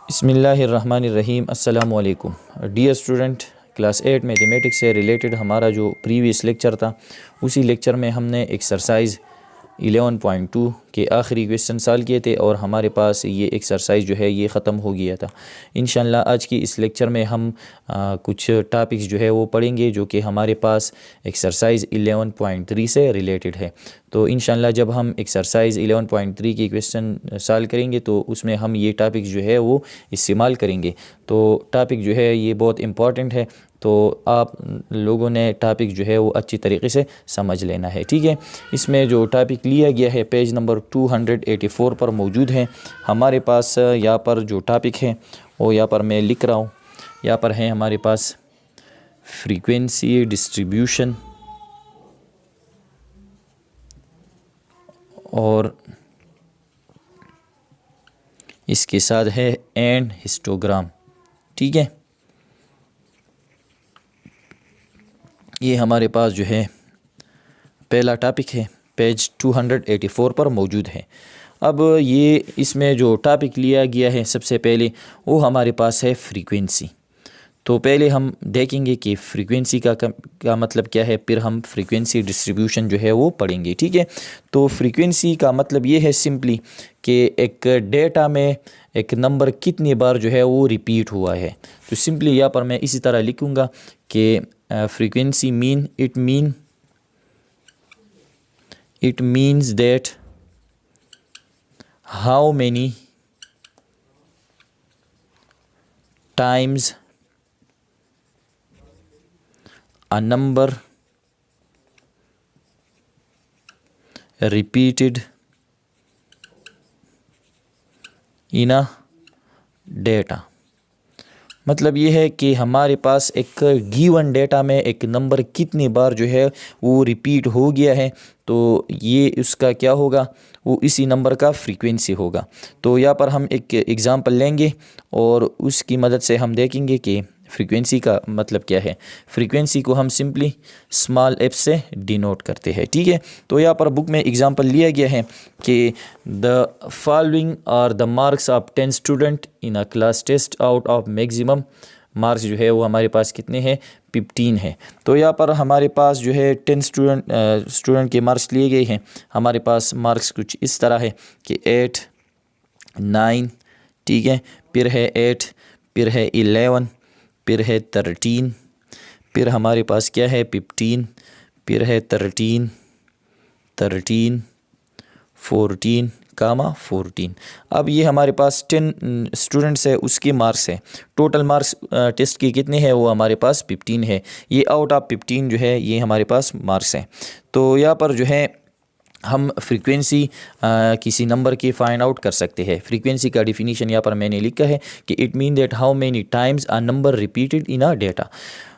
बिस्मिल्लाहिर्रहमानिर्रहीम। अस्सलामु अलैकुम डियर स्टूडेंट। क्लास 8 मैथमेटिक्स से रिलेटेड हमारा जो प्रीवियस लेक्चर था, उसी लेक्चर में हमने एक्सरसाइज 11.2 के आखिरी क्वेश्चन सॉल्व किए थे और हमारे पास ये एक्सरसाइज जो है ये ख़त्म हो गया था। इंशाल्लाह आज की इस लेक्चर में हम कुछ टॉपिक्स जो है वो पढ़ेंगे जो कि हमारे पास एक्सरसाइज 11.3 से रिलेटेड है। तो इंशाल्लाह जब हम एक्सरसाइज 11.3 की क्वेश्चन सॉल्व करेंगे तो उसमें हम ये टॉपिक्स जो है वो इस्तेमाल करेंगे। तो टॉपिक जो है ये बहुत इम्पॉर्टेंट है, तो आप लोगों ने टॉपिक जो है वो अच्छी तरीके से समझ लेना है, ठीक है। इसमें जो टॉपिक लिया गया है पेज नंबर 284 पर मौजूद है हमारे पास। यहाँ पर जो टॉपिक है वो यहाँ पर मैं लिख रहा हूँ। यहाँ पर है हमारे पास फ्रीक्वेंसी डिस्ट्रीब्यूशन और इसके साथ है एंड हिस्टोग्राम, ठीक है। ये हमारे पास जो है पहला टॉपिक है, पेज 284 पर मौजूद है। अब ये इसमें जो टॉपिक लिया गया है सबसे पहले वो हमारे पास है फ्रीक्वेंसी। तो पहले हम देखेंगे कि फ्रीक्वेंसी का मतलब क्या है, फिर हम फ्रीक्वेंसी डिस्ट्रीब्यूशन जो है वो पढ़ेंगे, ठीक है। तो फ्रीक्वेंसी का मतलब ये है सिंपली कि एक डेटा में एक नंबर कितनी बार जो है वो रिपीट हुआ है। तो सिंपली यहाँ पर मैं इसी तरह लिखूँगा कि frequency it means that how many times a number repeated in a data। मतलब ये है कि हमारे पास एक गिवन डेटा में एक नंबर कितनी बार जो है वो रिपीट हो गया है, तो ये उसका क्या होगा, वो इसी नंबर का फ्रीक्वेंसी होगा। तो यहाँ पर हम एक एग्ज़ाम्पल लेंगे और उसकी मदद से हम देखेंगे कि फ्रीक्वेंसी का मतलब क्या है। फ्रीक्वेंसी को हम सिंपली स्मॉल एफ से डिनोट करते हैं, ठीक है। तो यहाँ पर बुक में एग्जांपल लिया गया है कि the following are the marks of 10 student in a class test out of maximum marks जो है वो हमारे पास कितने हैं, 15 है। तो यहाँ पर हमारे पास जो है 10 स्टूडेंट के मार्क्स लिए गए हैं। हमारे पास मार्क्स कुछ इस तरह है कि 8, 9, ठीक है, फिर है 8, फिर है 11, फिर है 13, फिर हमारे पास क्या है 15, फिर है 13, 14, 14। अब ये हमारे पास 10 स्टूडेंट्स है, उसके मार्क्स है। टोटल मार्क्स टेस्ट के कितने हैं, वो हमारे पास 15 है। ये आउट ऑफ 15 जो है ये हमारे पास मार्क्स हैं। तो यहाँ पर जो है हम फ्रीक्वेंसी किसी नंबर की फाइंड आउट कर सकते हैं। फ्रीक्वेंसी का डिफिनीशन यहाँ पर मैंने लिखा है कि it mean that how many times a number repeated in a data.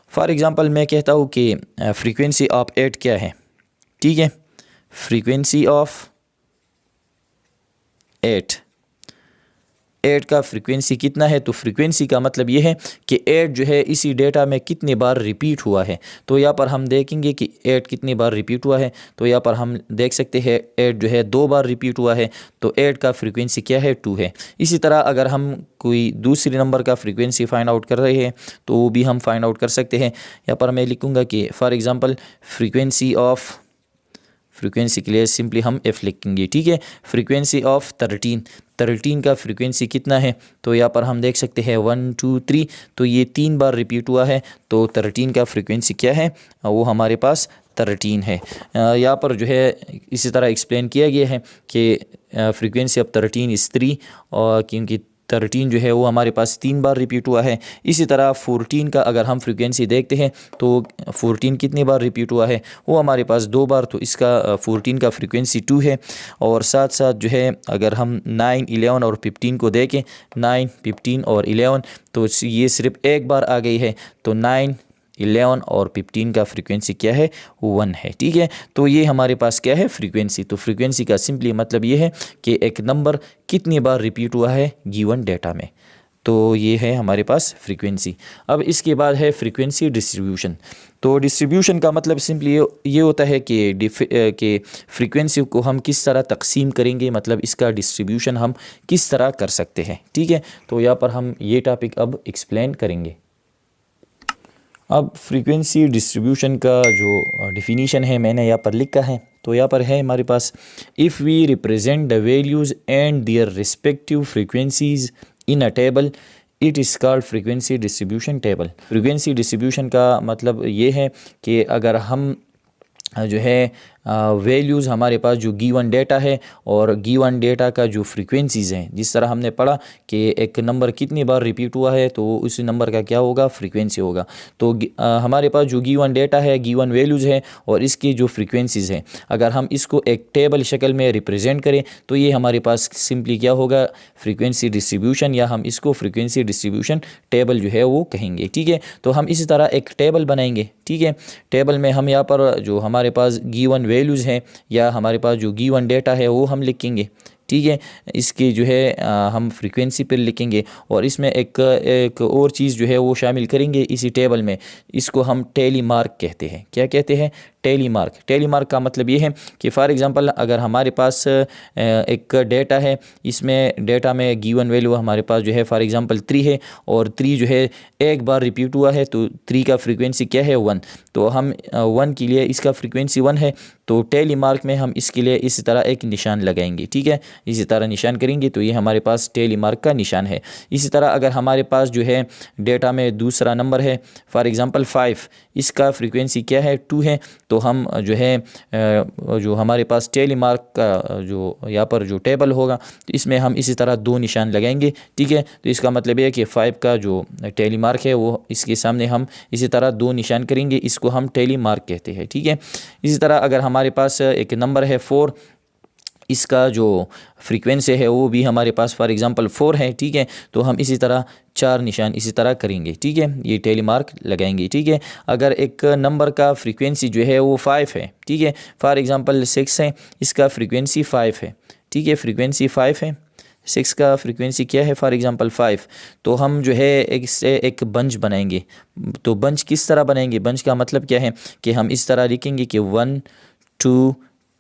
For example मैं कहता हूँ कि फ्रीक्वेंसी ऑफ 8 क्या है, ठीक है। फ्रीक्वेंसी ऑफ 8 का फ्रीक्वेंसी कितना है, तो फ्रीक्वेंसी का मतलब ये है कि 8 जो है इसी डेटा में कितनी बार रिपीट हुआ है। तो यहाँ पर हम देखेंगे कि 8 कितनी बार रिपीट हुआ है। तो यहाँ पर हम देख सकते हैं 8 जो है 2 बार रिपीट हुआ है, तो 8 का फ्रीक्वेंसी क्या है, 2 है। इसी तरह अगर हम कोई दूसरी नंबर का फ्रीक्वेंसी फाइंड आउट कर रहे हैं तो वो भी हम फाइंड आउट कर सकते हैं। यहाँ पर मैं लिखूँगा कि फॉर एग्ज़ाम्पल फ्रीक्वेंसी के लिए सिंपली हम एफ लिखेंगे, ठीक है। फ्रीक्वेंसी ऑफ 13 का फ्रीक्वेंसी कितना है, तो यहाँ पर हम देख सकते हैं 1, 2, 3, तो ये 3 बार रिपीट हुआ है। तो 13 का फ्रीक्वेंसी क्या है, वो हमारे पास 13 है। यहाँ पर जो है इसी तरह एक्सप्लेन किया गया है कि फ्रीक्वेंसी ऑफ 13 इज़ 3, और क्योंकि 13 जो है वो हमारे पास 3 बार रिपीट हुआ है। इसी तरह 14 का अगर हम फ्रीक्वेंसी देखते हैं तो 14 कितनी बार रिपीट हुआ है, वो हमारे पास 2 बार, तो इसका 14 का फ्रीक्वेंसी 2 है। और साथ साथ जो है अगर हम 9, 11 और 15 को देखें, 9, 15 और 11, तो ये सिर्फ एक बार आ गई है। तो 9, 11 और 15 का फ्रीक्वेंसी क्या है, 1 है, ठीक है। तो ये हमारे पास क्या है, फ्रीक्वेंसी। तो फ्रीक्वेंसी का सिंपली मतलब ये है कि एक नंबर कितनी बार रिपीट हुआ है गिवन डेटा में। तो ये है हमारे पास फ्रीक्वेंसी। अब इसके बाद है फ्रीक्वेंसी डिस्ट्रीब्यूशन। तो डिस्ट्रीब्यूशन का मतलब सिंपली ये होता है कि फ्रीक्वेंसी को हम किस तरह तकसीम करेंगे, मतलब इसका डिस्ट्रीब्यूशन हम किस तरह कर सकते हैं। ठीक है, तो यहाँ पर हम ये टॉपिक अब एक्सप्लेन करेंगे। अब फ्रीक्वेंसी डिस्ट्रीब्यूशन का जो डिफिनीशन है मैंने यहाँ पर लिखा है। तो यहाँ पर है हमारे पास, if we represent the values and their respective frequencies in a table it is called frequency distribution table. Frequency distribution का मतलब ये है कि अगर हम जो है वैल्यूज़ हमारे पास जो गिवन डेटा है और गिवन डेटा का जो फ्रीक्वेंसीज़ हैं, जिस तरह हमने पढ़ा कि एक नंबर कितनी बार रिपीट हुआ है तो उस नंबर का क्या होगा, फ्रीक्वेंसी होगा। तो हमारे पास जो गिवन डेटा है, गिवन वैल्यूज़ है और इसकी जो फ्रीक्वेंसीज़ हैं, अगर हम इसको एक टेबल शक्ल में रिप्रेजेंट करें तो ये हमारे पास सिंपली क्या होगा, फ्रीक्वेंसी डिस्ट्रीब्यूशन, या हम इसको फ्रीक्वेंसी डिस्ट्रीब्यूशन टेबल जो है वो कहेंगे। ठीक है, तो हम इसी तरह एक टेबल बनाएंगे। ठीक है, टेबल में हम यहाँ पर जो हमारे पास गिवन वैल्यूज़ हैं या हमारे पास जो गिवन डेटा है वो हम लिखेंगे। ठीक है, इसकी जो है हम फ्रीक्वेंसी पर लिखेंगे और इसमें एक और चीज़ जो है वो शामिल करेंगे इसी टेबल में। इसको हम टेली मार्क कहते हैं। क्या कहते हैं? Tele mark. टेली मार्क का मतलब ये है कि फॉर एग्जांपल अगर हमारे पास एक डेटा है, इसमें डेटा में गिवन वैल्यू हमारे पास जो है फॉर एग्जांपल 3 है और 3 जो है एक बार रिपीट हुआ है, तो 3 का फ्रीक्वेंसी क्या है, 1। तो हम 1 के लिए इसका फ्रीक्वेंसी 1 है, तो टेली मार्क में हम इसके लिए इसी तरह एक निशान लगाएंगे। ठीक है, इसी तरह निशान करेंगे तो ये हमारे पास टेली मार्क का निशान है। इसी तरह अगर हमारे पास जो है डेटा में दूसरा नंबर है फॉर एग्जांपल 5, इसका फ्रीक्वेंसी क्या है, 2 है, तो हम जो है जो हमारे पास टेली मार्क का जो यहाँ पर जो टेबल होगा इसमें हम इसी तरह 2 निशान लगाएंगे। ठीक है, तो इसका मतलब ये है कि 5 का जो टेली मार्क है वो इसके सामने हम इसी तरह 2 निशान करेंगे, इसको हम टेली मार्क कहते हैं। ठीक है, इसी तरह अगर हमारे पास एक नंबर है 4, इसका जो फ्रीक्वेंसी है वो भी हमारे पास फॉर एग्जांपल 4 है। ठीक है, तो हम इसी तरह 4 निशान इसी तरह करेंगे। ठीक है, ये टेली मार्क लगाएंगे। ठीक है, अगर एक नंबर का फ्रीक्वेंसी जो है वो 5 है, ठीक है, फॉर एग्जांपल 6 है, इसका फ्रीक्वेंसी 5 है। ठीक है, फ्रीक्वेंसी 5 है, 6 का फ्रीक्वेंसी क्या है, फॉर एग्जांपल 5, तो हम जो है एक बंच बनाएंगे। तो बंच किस तरह बनाएंगे, बंच का मतलब क्या है कि हम इस तरह लिखेंगे कि 1 2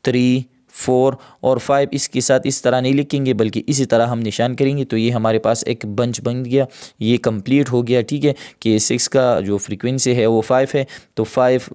3 4 और 5 इसके साथ इस तरह नहीं लिखेंगे बल्कि इसी तरह हम निशान करेंगे, तो ये हमारे पास एक बंच बन गया, ये कंप्लीट हो गया। ठीक है, कि 6 का जो फ्रीक्वेंसी है वो 5 है, तो 5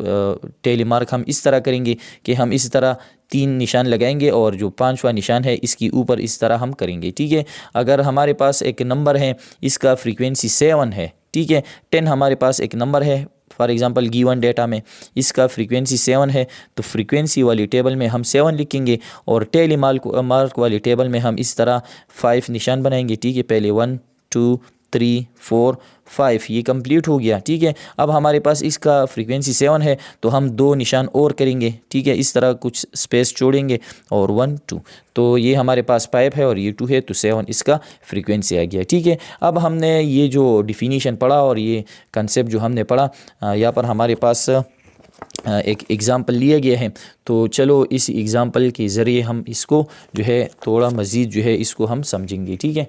टेली मार्क हम इस तरह करेंगे कि हम इसी तरह 3 निशान लगाएंगे और जो 5वां निशान है इसके ऊपर इस तरह हम करेंगे। ठीक है, अगर हमारे पास एक नंबर है, इसका फ्रीक्वेंसी 7 है, ठीक है, 10 हमारे पास एक नंबर है फॉर एग्जांपल गिवन डेटा में, इसका फ्रीक्वेंसी 7 है, तो फ्रीक्वेंसी वाली टेबल में हम 7 लिखेंगे और टेली मार्क वाली टेबल में हम इस तरह 5 निशान बनाएंगे। ठीक है, पहले 1 2 3 4 5, ये कंप्लीट हो गया। ठीक है, अब हमारे पास इसका फ्रीक्वेंसी 7 है, तो हम 2 निशान और करेंगे। ठीक है, इस तरह कुछ स्पेस छोड़ेंगे और 1 2, तो ये हमारे पास 5 है और ये 2 है, तो 7 इसका फ्रीक्वेंसी आ गया। ठीक है, अब हमने ये जो डिफिनीशन पढ़ा और ये कंसेप्ट जो हमने पढ़ा, यहाँ पर हमारे पास एक एग्ज़ाम्पल लिया गया है, तो चलो इस एग्ज़ाम्पल के ज़रिए हम इसको जो है थोड़ा मज़ीद जो है इसको हम समझेंगे। ठीक है,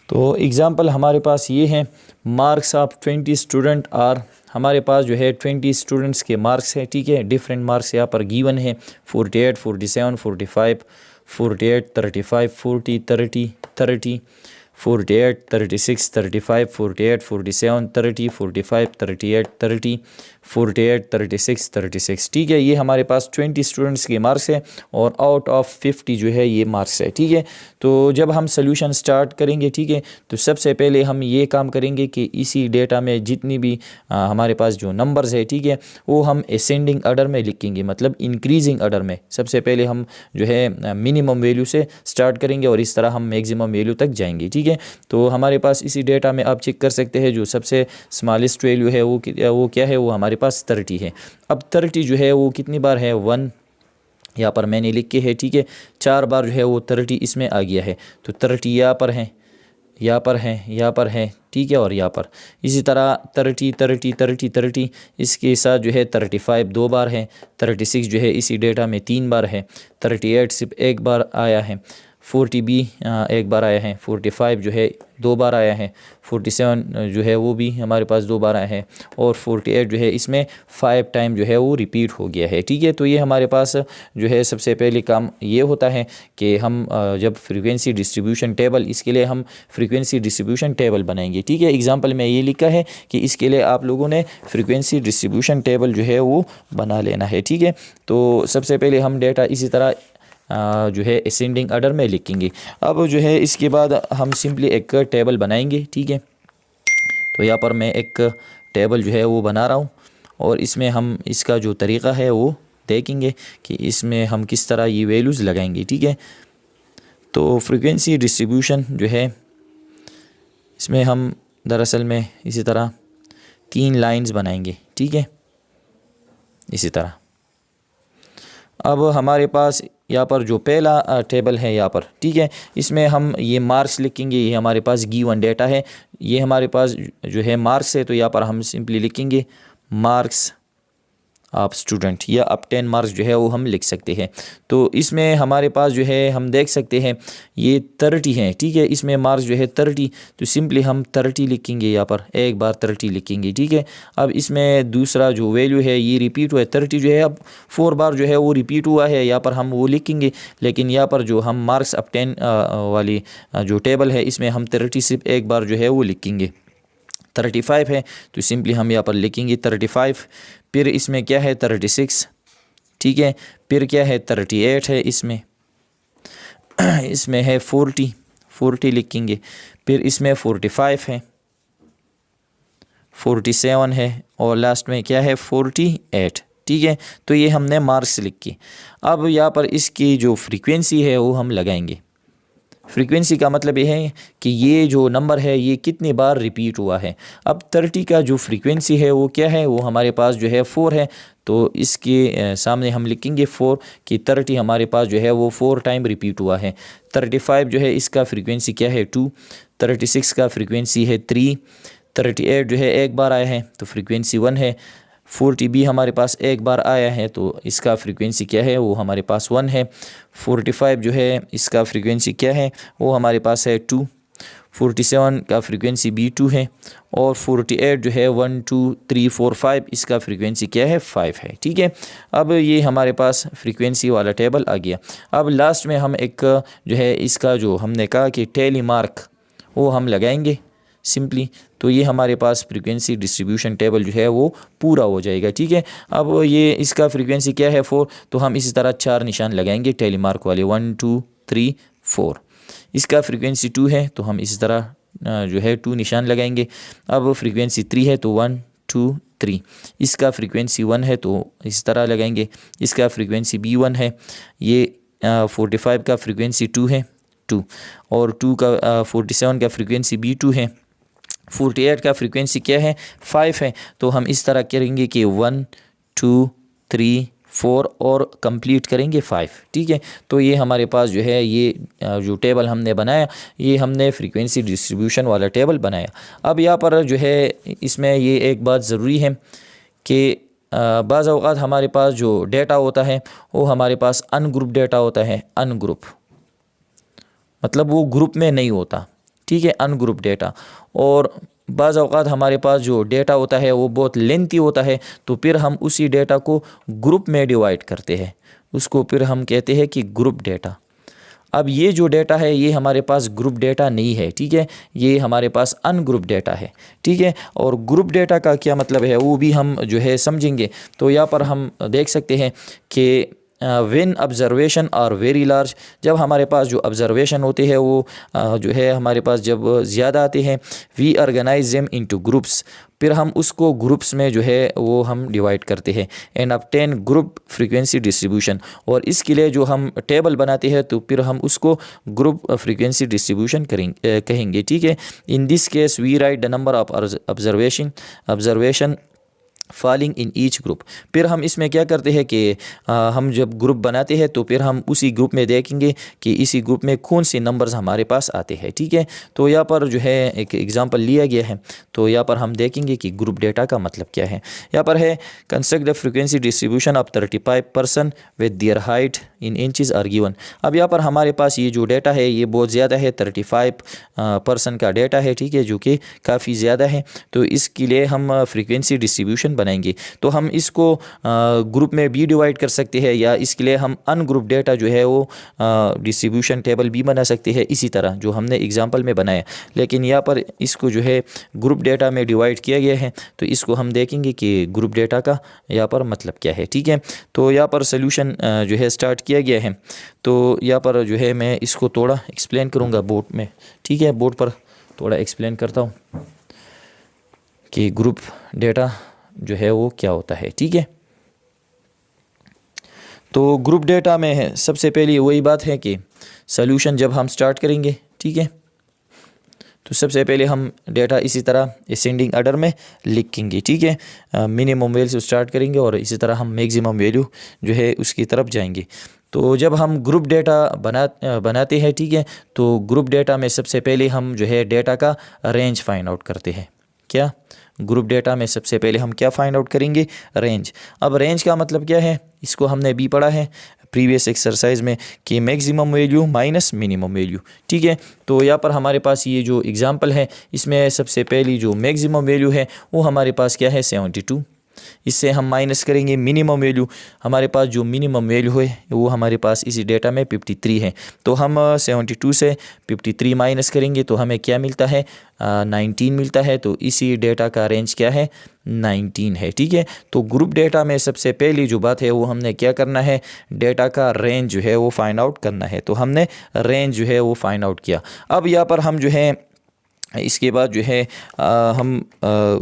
तो एग्ज़ाम्पल हमारे पास ये है, मार्क्स ऑफ 20 स्टूडेंट आर, हमारे पास जो है 20 स्टूडेंट्स के मार्क्स है। ठीक है, डिफरेंट मार्क्स यहाँ पर गिवन है, 48 47 45 48 35 40 30 30 48 36 35 48 47 30 45 38 30 48 36 36। ठीक है, ये हमारे पास 20 स्टूडेंट्स के मार्क्स है और आउट ऑफ 50 जो है ये मार्क्स है। ठीक है, तो जब हम सोल्यूशन स्टार्ट करेंगे, ठीक है, तो सबसे पहले हम ये काम करेंगे कि इसी डेटा में जितनी भी हमारे पास जो नंबर्स है, ठीक है, वो हम असेंडिंग ऑर्डर में लिखेंगे, मतलब इंक्रीजिंग ऑर्डर में। सबसे पहले हम जो है मिनिमम वैल्यू से स्टार्ट करेंगे और इस तरह हम मैक्सिमम वैल्यू तक जाएंगे। ठीक है, तो हमारे पास इसी डेटा में आप चेक कर सकते हैं जो सबसे स्मॉलेस्ट वैल्यू है वो क्या है, वो हमारे पास 30 है। अब 30 जो है वो कितनी बार है, 1 यहाँ पर मैंने लिख के है। ठीक है, 4 बार जो है वो 30 इसमें आ गया है, तो 30 यहाँ पर है, यहाँ पर है, यहाँ पर है। ठीक है, और यहाँ पर इसी तरह 30 30 30 30, इसके साथ जो है 35 2 बार है, 36 जो है इसी डेटा में 3 बार है, 38 सिर्फ 1 बार आया है, 40 भी एक बार आया है, 45 जो है 2 बार आया है, 47 जो है वो भी हमारे पास 2 बार आया है, और 48 जो है इसमें 5 टाइम जो है वो रिपीट हो गया है। ठीक है, तो ये हमारे पास जो है सबसे पहले काम ये होता है कि हम जब फ्रीक्वेंसी डिस्ट्रीब्यूशन टेबल, इसके लिए हम फ्रीक्वेंसी डिस्ट्रीब्यूशन टेबल बनाएंगे। ठीक है, एग्जांपल में ये लिखा है कि इसके लिए आप लोगों ने फ्रीक्वेंसी डिस्ट्रीब्यूशन टेबल जो है वो बना लेना है। ठीक है, तो सबसे पहले हम डेटा इसी तरह जो है असेंडिंग ऑर्डर में लिखेंगे। अब जो है इसके बाद हम सिंपली एक टेबल बनाएंगे। ठीक है, तो यहाँ पर मैं एक टेबल जो है वो बना रहा हूँ, और इसमें हम इसका जो तरीक़ा है वो देखेंगे कि इसमें हम किस तरह ये वैल्यूज़ लगाएंगे। ठीक है, तो फ्रीक्वेंसी डिस्ट्रीब्यूशन जो है इसमें हम दरअसल में इसी तरह 3 लाइंस बनाएंगे। ठीक है, इसी तरह अब हमारे पास यहाँ पर जो पहला टेबल है यहाँ पर, ठीक है, इसमें हम ये मार्क्स लिखेंगे। ये हमारे पास गिवन डेटा है, ये हमारे पास जो है मार्क्स है, तो यहाँ पर हम सिंपली लिखेंगे मार्क्स आप स्टूडेंट, या अप 10 मार्क्स जो है वो हम लिख सकते हैं। तो इसमें हमारे पास जो है हम देख सकते हैं ये 30 हैं। ठीक है, इसमें मार्क्स जो है 30, तो सिंपली हम 30 लिखेंगे, यहाँ पर एक बार 30 लिखेंगे। ठीक है, अब इसमें दूसरा जो वैल्यू है ये रिपीट हुआ है, 30 जो है अब 4 बार जो है वो रिपीट हुआ है, यहाँ पर हम वो लिखेंगे। लेकिन यहाँ पर जो हम मार्क्स अप 10 वाली जो टेबल है इसमें हम 30 सिर्फ एक बार जो है वो लिखेंगे। 35 है, तो सिंपली हम यहाँ पर लिखेंगे 35। फिर इसमें क्या है 36। ठीक है, फिर क्या है 38 है, इसमें है 40 लिखेंगे। फिर इसमें 45 है, 47 है, और लास्ट में क्या है 48। ठीक है, तो ये हमने मार्क्स लिखे। अब यहाँ पर इसकी जो फ्रीक्वेंसी है वो हम लगाएंगे। फ्रीक्वेंसी का मतलब ये है कि ये जो नंबर है ये कितनी बार रिपीट हुआ है। अब 30 का जो फ्रीक्वेंसी है वो क्या है, वो हमारे पास जो है 4 है, तो इसके सामने हम लिखेंगे 4 कि 30 हमारे पास जो है वो 4 टाइम रिपीट हुआ है। 35 जो है इसका फ्रीक्वेंसी क्या है 2, 36 का फ्रीक्वेंसी है 3, 38 जो है एक बार आया है तो फ्रीक्वेंसी 1 है, 40 भी हमारे पास एक बार आया है तो इसका फ्रीक्वेंसी क्या है वो हमारे पास 1 है। 45 जो है इसका फ्रीक्वेंसी क्या है वो हमारे पास है 2, 47 का फ्रीक्वेंसी भी 2 है, और 48 जो है 1 2 3 4 5 इसका फ्रीक्वेंसी क्या है 5 है। ठीक है, अब ये हमारे पास फ्रीक्वेंसी वाला टेबल आ गया। अब लास्ट में हम एक जो है इसका जो हमने कहा कि टेली मार्क वो हम लगाएंगे सिंपली, तो ये हमारे पास फ्रीक्वेंसी डिस्ट्रीब्यूशन टेबल जो है वो पूरा हो जाएगा। ठीक है, अब ये इसका फ्रीक्वेंसी क्या है 4, तो हम इसी तरह 4 निशान लगाएंगे टेली मार्क वाले 1 2 3 4। इसका फ्रीक्वेंसी 2 है तो हम इसी तरह जो है 2 निशान लगाएंगे। अब फ्रीक्वेंसी 3 है तो 1 2 3। इसका फ्रीक्वेंसी 1 है तो इस तरह लगाएंगे। इसका फ्रीक्वेंसी भी 1 है। ये 45 का फ्रीक्वेंसी 2 है 2, और 2 का 47 का फ्रीक्वेंसी भी 2 है। 48 का फ्रीक्वेंसी क्या है 5 है, तो हम इस तरह करेंगे कि 1 2 3 4 और कंप्लीट करेंगे 5। ठीक है, तो ये हमारे पास जो है ये जो टेबल हमने बनाया ये हमने फ्रीक्वेंसी डिस्ट्रीब्यूशन वाला टेबल बनाया। अब यहाँ पर जो है इसमें ये एक बात ज़रूरी है कि बाज़ औक़ात हमारे पास जो डेटा होता है वो हमारे पास अनग्रुप डेटा होता है। अनग्रुप मतलब वो ग्रुप में नहीं होता। ठीक है, अनग्रुप डेटा। और बाज़ औक़ात हमारे पास जो डेटा होता है वो बहुत लेंथी होता है, तो फिर हम उसी डेटा को ग्रुप में डिवाइड करते हैं, उसको फिर हम कहते हैं कि ग्रुप डेटा। अब ये जो डेटा है ये हमारे पास ग्रुप डेटा नहीं है। ठीक है, ये हमारे पास अनग्रुप डेटा है। ठीक है, और ग्रुप डेटा का क्या मतलब है वो भी हम जो है समझेंगे। तो यहाँ पर हम देख सकते हैं कि when observation are very large, जब हमारे पास जो ऑब्जर्वेशन होते हैं वो जो है हमारे पास जब ज़्यादा आते हैं, we organise them into groups, फिर हम उसको ग्रुप्स में जो है वो हम डिवाइड करते हैं and obtain group frequency distribution. और इसके लिए जो हम टेबल बनाते हैं तो फिर हम उसको ग्रुप फ्रीक्वेंसी डिस्ट्रीब्यूशन कहेंगे। ठीक है, in this case we write the number of observation falling in each group. फिर हम इसमें क्या करते हैं कि हम जब ग्रुप बनाते हैं तो फिर हम उसी ग्रुप में देखेंगे कि इसी ग्रुप में कौन से नंबर्स हमारे पास आते हैं, ठीक है। तो यहाँ पर जो है एक एग्जांपल लिया गया है, तो यहाँ पर हम देखेंगे कि ग्रुप डेटा का मतलब क्या है। यहाँ पर है construct the frequency distribution of 35 person with their height in inches are given. अब यहाँ पर हमारे पास ये जो डेटा है ये बहुत ज़्यादा है, 35 पर्सन का डेटा है, ठीक है, जो कि काफ़ी ज़्यादा है। तो इसके लिए हम फ्रीक्वेंसी डिस्ट्रीब्यूशन बनाएंगे, तो हम इसको ग्रुप में भी डिवाइड कर सकते हैं, या इसके लिए हम अनग्रुप डेटा जो है वो डिस्ट्रीब्यूशन टेबल भी बना सकते हैं, इसी तरह जो हमने एग्जांपल में बनाया। लेकिन यहाँ पर इसको जो है ग्रुप डेटा में डिवाइड किया गया है, तो इसको हम देखेंगे कि ग्रुप डेटा का यहाँ पर मतलब क्या है, ठीक है। तो यहाँ पर सोल्यूशन जो है स्टार्ट किया गया है, तो यहाँ पर जो है मैं इसको थोड़ा एक्सप्लेन करूँगा बोर्ड में, ठीक है। बोर्ड पर थोड़ा एक्सप्लेन करता हूँ कि ग्रुप डेटा जो है वो क्या होता है, ठीक है। तो ग्रुप डेटा में है सबसे पहले वही बात है कि सॉल्यूशन जब हम स्टार्ट करेंगे, ठीक है, तो सबसे पहले हम डेटा इसी तरह असेंडिंग ऑर्डर में लिखेंगे, ठीक है। मिनिमम वैल्यू से स्टार्ट करेंगे और इसी तरह हम मैक्सिमम वैल्यू जो है उसकी तरफ जाएंगे। तो जब हम ग्रुप डेटा बनाते हैं, ठीक है, तो ग्रुप डेटा में सबसे पहले हम जो है डेटा का रेंज फाइंड आउट करते हैं। क्या ग्रुप डेटा में सबसे पहले हम क्या फाइंड आउट करेंगे? रेंज। अब रेंज का मतलब क्या है, इसको हमने भी पढ़ा है प्रीवियस एक्सरसाइज में कि maximum value minus minimum value, ठीक है। तो यहाँ पर हमारे पास ये जो एग्जांपल है इसमें सबसे पहली जो मैक्सिमम वैल्यू है वो हमारे पास क्या है 72। इससे हम माइनस करेंगे मिनिमम वैल्यू, हमारे पास जो मिनिमम वैल्यू है वो हमारे पास इसी डेटा में 53 है। तो हम 72 से 53 माइनस करेंगे तो हमें क्या मिलता है 19 मिलता है। तो इसी डेटा का रेंज क्या है 19 है, ठीक है। तो ग्रुप डेटा में सबसे पहली जो बात है वो हमने क्या करना है, डेटा का रेंज जो है वो फाइंड आउट करना है। तो हमने रेंज जो है वो फाइंड आउट किया। अब यहाँ पर हम जो है इसके बाद जो है हम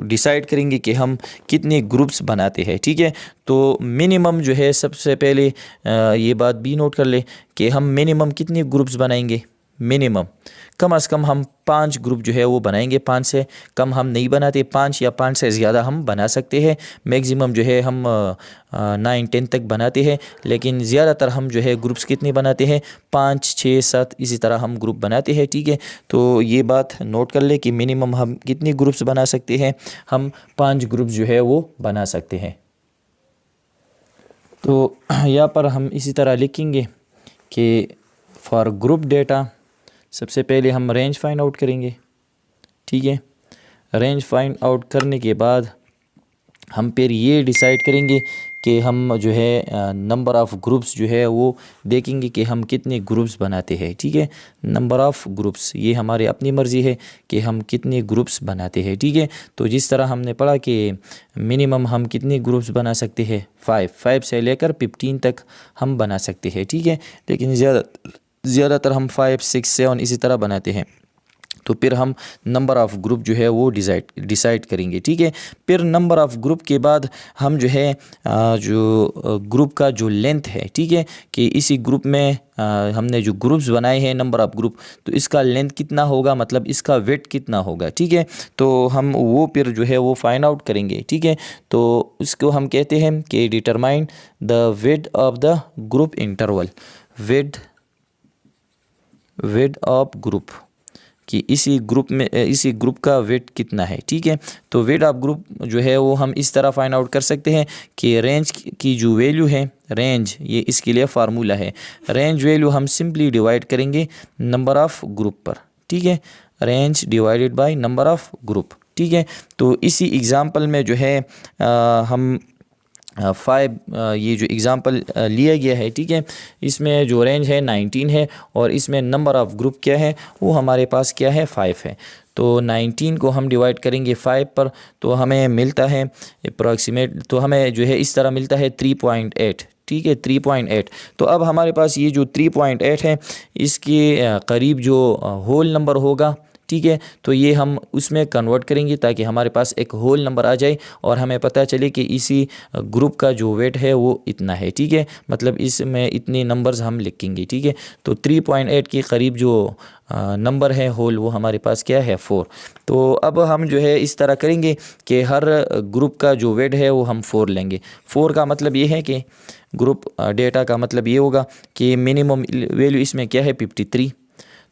डिसाइड करेंगे कि हम कितने ग्रुप्स बनाते हैं, ठीक है। तो मिनिमम जो है सबसे पहले ये बात भी नोट कर ले कि हम मिनिमम कितने ग्रुप्स बनाएंगे। मिनिमम कम से कम हम 5 ग्रुप जो है वो बनाएंगे, 5 से कम हम नहीं बनाते, 5 या 5 से ज़्यादा हम बना सकते हैं। मैक्सिमम जो है हम 9-10 तक बनाते हैं, लेकिन ज़्यादातर हम जो है ग्रुप्स कितने बनाते हैं 5, 6, 7 इसी तरह हम ग्रुप बनाते हैं, ठीक है। तो ये बात नोट कर ले कि मिनिमम हम कितने ग्रुप्स बना सकते हैं, हम 5 ग्रुप्स जो है वो बना सकते हैं। तो यहाँ पर हम इसी तरह लिखेंगे कि फॉर ग्रुप डेटा सबसे पहले हम रेंज फाइंड आउट करेंगे, ठीक है। रेंज फाइंड आउट करने के बाद हम फिर ये डिसाइड करेंगे कि हम जो है नंबर ऑफ़ ग्रुप्स जो है वो देखेंगे कि हम कितने ग्रुप्स बनाते हैं, ठीक है। नंबर ऑफ़ ग्रुप्स ये हमारी अपनी मर्ज़ी है कि हम कितने ग्रुप्स बनाते हैं, ठीक है। तो जिस तरह हमने पढ़ा कि मिनिमम हम कितने ग्रुप्स बना सकते हैं 5 से लेकर 15 तक हम बना सकते हैं, ठीक है। लेकिन ज़्यादातर हम 5, 6, 7 इसी तरह बनाते हैं। तो फिर हम नंबर ऑफ़ ग्रुप जो है वो डिसाइड करेंगे, ठीक है। फिर नंबर ऑफ़ ग्रुप के बाद हम जो है जो ग्रुप का जो लेंथ है, ठीक है, कि इसी ग्रुप में हमने जो ग्रुप्स बनाए हैं नंबर ऑफ़ ग्रुप, तो इसका लेंथ कितना होगा, मतलब इसका वेट कितना होगा, ठीक है। तो हम वो फिर जो है वो फाइंड आउट करेंगे, ठीक है। तो इसको हम कहते हैं कि determine the width of the group interval, width of group कि इसी ग्रुप का वेट कितना है, ठीक है। तो वेट ऑफ ग्रुप जो है वो हम इस तरह फाइंड आउट कर सकते हैं कि रेंज की जो वैल्यू है, रेंज ये इसके लिए फार्मूला है, रेंज वैल्यू हम सिंपली डिवाइड करेंगे नंबर ऑफ़ ग्रुप पर, ठीक है। Range divided by number of group, ठीक है। तो इसी एग्जांपल में जो है हम 5 ये जो एग्ज़ाम्पल लिया गया है, ठीक है, इसमें जो रेंज है 19 है और इसमें नंबर ऑफ़ ग्रुप क्या है वो हमारे पास क्या है 5 है। तो 19 को हम डिवाइड करेंगे 5 पर तो हमें मिलता है अप्रॉक्सीमेट, तो हमें जो है इस तरह मिलता है 3.8, ठीक है, 3.8। तो अब हमारे पास ये जो 3.8 है इसके करीब जो होल नंबर होगा, ठीक है, तो ये हम उसमें कन्वर्ट करेंगे ताकि हमारे पास एक होल नंबर आ जाए और हमें पता चले कि इसी ग्रुप का जो वेट है वो इतना है, ठीक है। मतलब इसमें इतने नंबर्स हम लिखेंगे, ठीक है। तो 3.8 के करीब जो नंबर है होल वो हमारे पास क्या है 4। तो अब हम जो है इस तरह करेंगे कि हर ग्रुप का जो वेट है वो हम 4 लेंगे। 4 का मतलब ये है कि ग्रुप डेटा का मतलब ये होगा कि मिनिमम वैल्यू इसमें क्या है 53।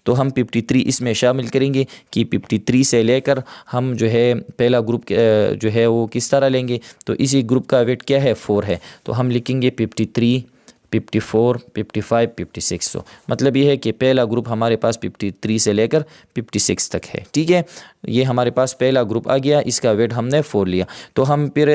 तो हम 53 इसमें शामिल करेंगे कि 53 से लेकर हम जो है पहला ग्रुप जो है वो किस तरह लेंगे। तो इसी ग्रुप का वेट क्या है 4 है। तो हम लिखेंगे 53, 54, 55, 56। तो मतलब ये है कि पहला ग्रुप हमारे पास 53 से लेकर 56 तक है। ठीक है, ये हमारे पास पहला ग्रुप आ गया, इसका वेट हमने 4 लिया। तो हम फिर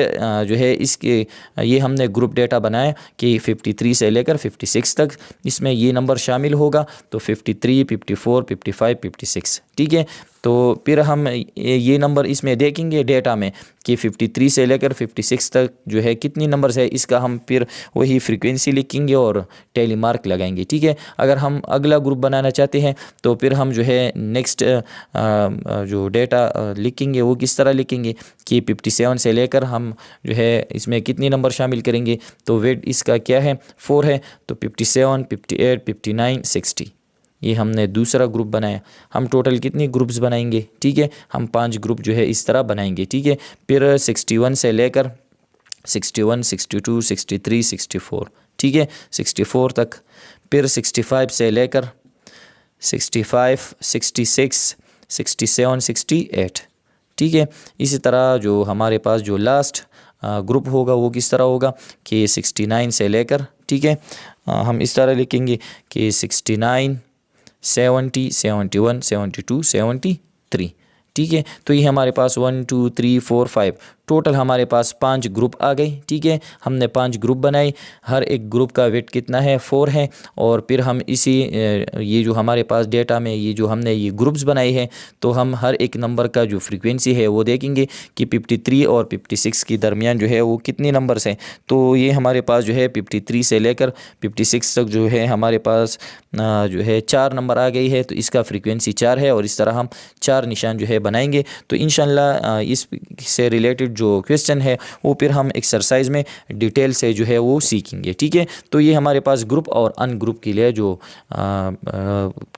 जो है इसके ये हमने ग्रुप डेटा बनाया कि 53 से लेकर 56 तक इसमें ये नंबर शामिल होगा। तो 53, 54, 55, 56। ठीक है, तो फिर हम ये नंबर इसमें देखेंगे डेटा में कि 53 से लेकर 56 तक जो है कितनी नंबर्स है, इसका हम फिर वही फ्रीक्वेंसी लिखेंगे और टैली मार्क लगाएंगे। ठीक है, अगर हम अगला ग्रुप बनाना चाहते हैं तो फिर हम जो है नेक्स्ट जो डेटा लिखेंगे वो किस तरह लिखेंगे कि 57 से लेकर हम जो है इसमें कितनी नंबर शामिल करेंगे। तो वेट इसका क्या है 4 है। तो 57, 58, 59, 60 ये हमने दूसरा ग्रुप बनाया। हम टोटल कितनी ग्रुप्स बनाएंगे, ठीक है, हम 5 ग्रुप जो है इस तरह बनाएंगे। ठीक है, फिर 61 से लेकर 61, 62, 63, 64, ठीक है 64 तक। फिर 65 से लेकर 65, 66, 67, 68, ठीक है। इसी तरह जो हमारे पास जो लास्ट ग्रुप होगा वो किस तरह होगा कि 69 से लेकर, ठीक है, हम इस तरह लिखेंगे कि 69, 70, 71, 72, 73, ठीक है। तो ये हमारे पास 1, 2, 3, 4, 5 टोटल हमारे पास 5 ग्रुप आ गए। ठीक है, हमने 5 ग्रुप बनाए, हर एक ग्रुप का वेट कितना है 4 है। और फिर हम इसी ये जो हमारे पास डेटा में ये जो हमने ये ग्रुप्स बनाए हैं तो हम हर एक नंबर का जो फ्रीक्वेंसी है वो देखेंगे कि 53 और 56 के दरमियान जो है वो कितने नंबर्स हैं। तो ये हमारे पास जो है 53 से लेकर 56 तक जो है हमारे पास जो है 4 नंबर आ गई है। तो इसका फ्रीक्वेंसी 4 है और इस तरह हम 4 निशान जो है बनाएंगे। तो इंशाल्लाह इससे रिलेटेड जो क्वेश्चन है वो फिर हम एक्सरसाइज में डिटेल से जो है वो सीखेंगे। ठीक है, तो ये हमारे पास ग्रुप और अनग्रुप के लिए जो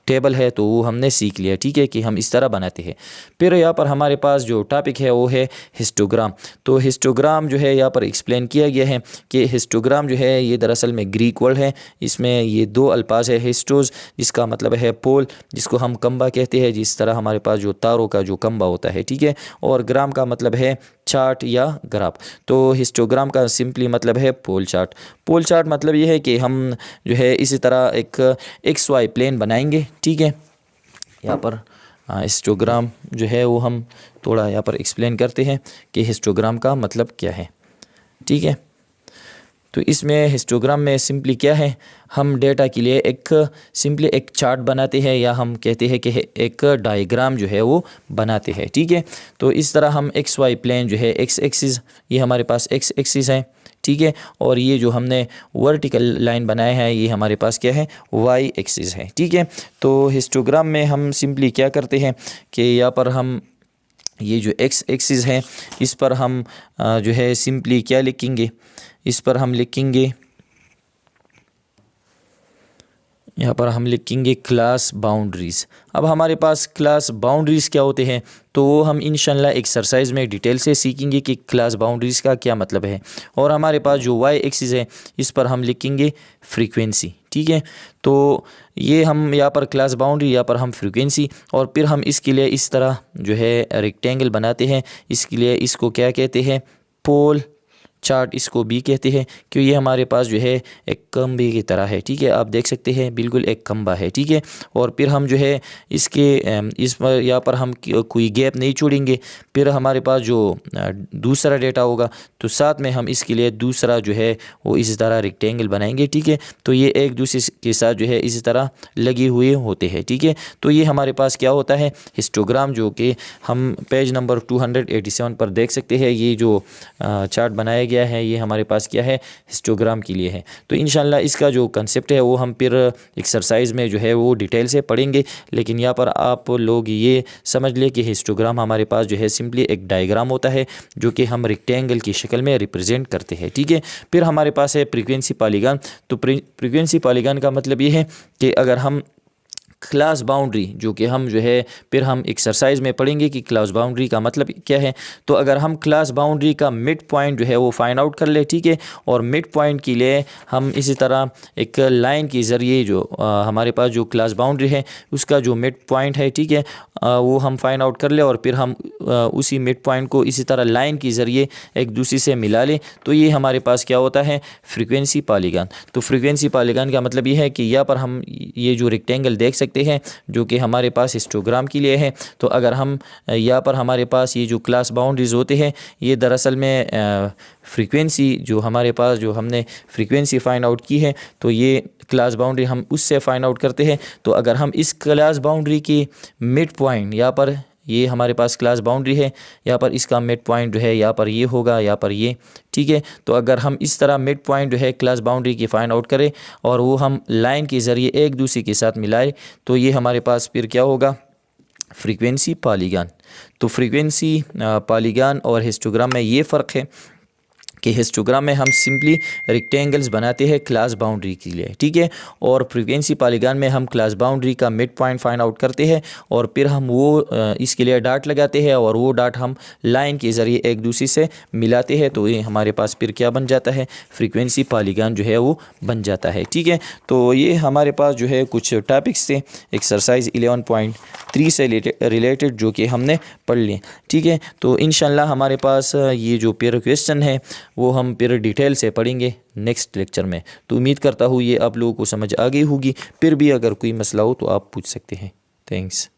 टेबल है तो वो हमने सीख लिया। ठीक है, कि हम इस तरह बनाते हैं। फिर यहाँ पर हमारे पास जो टॉपिक है वो है हिस्टोग्राम। तो हिस्टोग्राम जो है यहाँ पर एक्सप्लेन किया गया है कि हिस्टोग्राम जो है ये दरअसल में ग्रीक वर्ड है। इसमें ये 2 अल्फाज है, हिस्टोज जिसका मतलब है पोल, जिसको हम कंबा कहते हैं, जिस तरह हमारे पास जो तारों का जो कंबा होता है। ठीक है, और ग्राम का मतलब है चार्ट या ग्राफ। तो हिस्टोग्राम का सिंपली मतलब है पोल चार्ट। पोल चार्ट मतलब ये है कि हम जो है इसी तरह एक XY प्लेन बनाएंगे। ठीक है, यहाँ पर हिस्टोग्राम जो है वो हम थोड़ा यहाँ पर एक्सप्लेन करते हैं कि हिस्टोग्राम का मतलब क्या है। ठीक है, तो इसमें हिस्टोग्राम में सिंपली क्या है, हम डेटा के लिए सिंपली एक चार्ट बनाते हैं या हम कहते हैं कि एक डायग्राम जो है वो बनाते हैं। ठीक है, तो इस तरह हम XY प्लेन जो है X एक्सिस, ये हमारे पास X एक्सिस है। ठीक है, और ये जो हमने वर्टिकल लाइन बनाया है ये हमारे पास क्या है Y एक्सिस है। ठीक है, तो हिस्टोग्राम में हम सिंपली क्या करते हैं कि यहाँ पर हम ये जो X एक्सिस है इस पर हम जो है सिंपली क्या लिखेंगे, इस पर हम लिखेंगे, यहाँ पर हम लिखेंगे क्लास बाउंड्रीज़। अब हमारे पास क्लास बाउंड्रीज़ क्या होते हैं तो वो हम इंशाल्लाह एक्सरसाइज में डिटेल से सीखेंगे कि क्लास बाउंड्रीज़ का क्या मतलब है। और हमारे पास जो Y एक्सिस है इस पर हम लिखेंगे फ्रीक्वेंसी। ठीक है, तो ये हम यहाँ पर क्लास बाउंड्री, यहाँ पर हम फ्रीक्वेंसी, और फिर हम इसके लिए इस तरह जो है रेक्टेंगल बनाते हैं। इसके लिए इसको क्या कहते हैं, पोल चार्ट इसको भी कहते हैं, क्योंकि ये हमारे पास जो है एक खंबे की तरह है। ठीक है, आप देख सकते हैं बिल्कुल एक खंबा है। ठीक है, और फिर हम जो है इसके इस पर यहाँ पर हम कोई गैप नहीं छोड़ेंगे। फिर हमारे पास जो दूसरा डेटा होगा तो साथ में हम इसके लिए दूसरा जो है वो इसी तरह रेक्टेंगल बनाएंगे। ठीक है, तो ये एक दूसरे के साथ जो है इसी तरह लगे हुए होते हैं। ठीक है, तो ये हमारे पास क्या होता है हिस्टोग्राम, जो कि हम पेज नंबर 287 पर देख सकते हैं। ये जो चार्ट बनाया गया है ये हमारे पास क्या है हिस्टोग्राम के लिए है। तो इंशाल्लाह इसका जो कंसेप्ट है वो हम फिर एक्सरसाइज में जो है वो डिटेल से पढ़ेंगे। लेकिन यहाँ पर आप लोग ये समझ ले कि हिस्टोग्राम हमारे पास जो है सिंपली एक डायग्राम होता है जो कि हम रेक्टेंगल की शक्ल में रिप्रेजेंट करते हैं। ठीक है, फिर हमारे पास है फ्रीक्वेंसी पॉलीगॉन। तो फ्रीक्वेंसी पॉलीगॉन का मतलब ये है कि अगर हम क्लास बाउंड्री जो कि हम जो है फिर हम एक्सरसाइज में पढ़ेंगे कि क्लास बाउंड्री का मतलब क्या है। तो अगर हम क्लास बाउंड्री का मिड पॉइंट जो है वो फाइंड आउट कर ले, ठीक है, और मिड पॉइंट के लिए हम इसी तरह एक लाइन के ज़रिए जो हमारे पास जो क्लास बाउंड्री है उसका जो मिड पॉइंट है, ठीक है, वो हम फाइंड आउट कर ले और फिर हम उसी मिड पॉइंट को इसी तरह लाइन के ज़रिए एक दूसरे से मिला लें, तो ये हमारे पास क्या होता है, फ्रीक्वेंसी पॉलीगॉन। तो फ्रीक्वेंसी पॉलीगॉन का मतलब ये है कि यहाँ पर हम ये जो रेक्टेंगल देख सकते हैं जो कि हमारे पास हिस्टोग्राम के लिए है। तो अगर हम यहाँ पर हमारे पास ये जो क्लास बाउंड्रीज होते हैं ये दरअसल में फ्रीक्वेंसी जो हमारे पास जो हमने फ्रीक्वेंसी फाइंड आउट की है तो ये क्लास बाउंड्री हम उससे फाइंड आउट करते हैं। तो अगर हम इस क्लास बाउंड्री की मिड पॉइंट यहाँ पर ये हमारे पास क्लास बाउंड्री है, यहाँ पर इसका मिड पॉइंट जो है यहाँ पर ये होगा, यहाँ पर ये, ठीक है। तो अगर हम इस तरह मिड पॉइंट जो है क्लास बाउंड्री की फाइंड आउट करें और वो हम लाइन के ज़रिए एक दूसरे के साथ मिलाए तो ये हमारे पास फिर क्या होगा, फ्रीक्वेंसी पॉलीगॉन। तो फ्रीक्वेंसी पॉलीगॉन और हिस्टोग्राम में ये फ़र्क है कि हिस्टोग्राम में हम सिंपली रेक्टेंगल्स बनाते हैं क्लास बाउंड्री के लिए, ठीक है, और फ्रीक्वेंसी पॉलीगॉन में हम क्लास बाउंड्री का मिड पॉइंट फाइंड आउट करते हैं और फिर हम वो इसके लिए डाट लगाते हैं और वो डाट हम लाइन के ज़रिए एक दूसरे से मिलाते हैं, तो ये हमारे पास फिर क्या बन जाता है, फ्रीक्वेंसी पॉलीगॉन जो है वो बन जाता है, ठीक है। तो ये हमारे पास जो है कुछ टॉपिक्स थे एक्सरसाइज 11.3 से रिलेटेड जो कि हमने पढ़ लिए, ठीक है। तो इंशाल्लाह हमारे पास ये जो पेयर क्वेश्चन है वो हम फिर डिटेल से पढ़ेंगे नेक्स्ट लेक्चर में। तो उम्मीद करता हूँ ये आप लोगों को समझ आ गई होगी। फिर भी अगर कोई मसला हो तो आप पूछ सकते हैं। थैंक्स।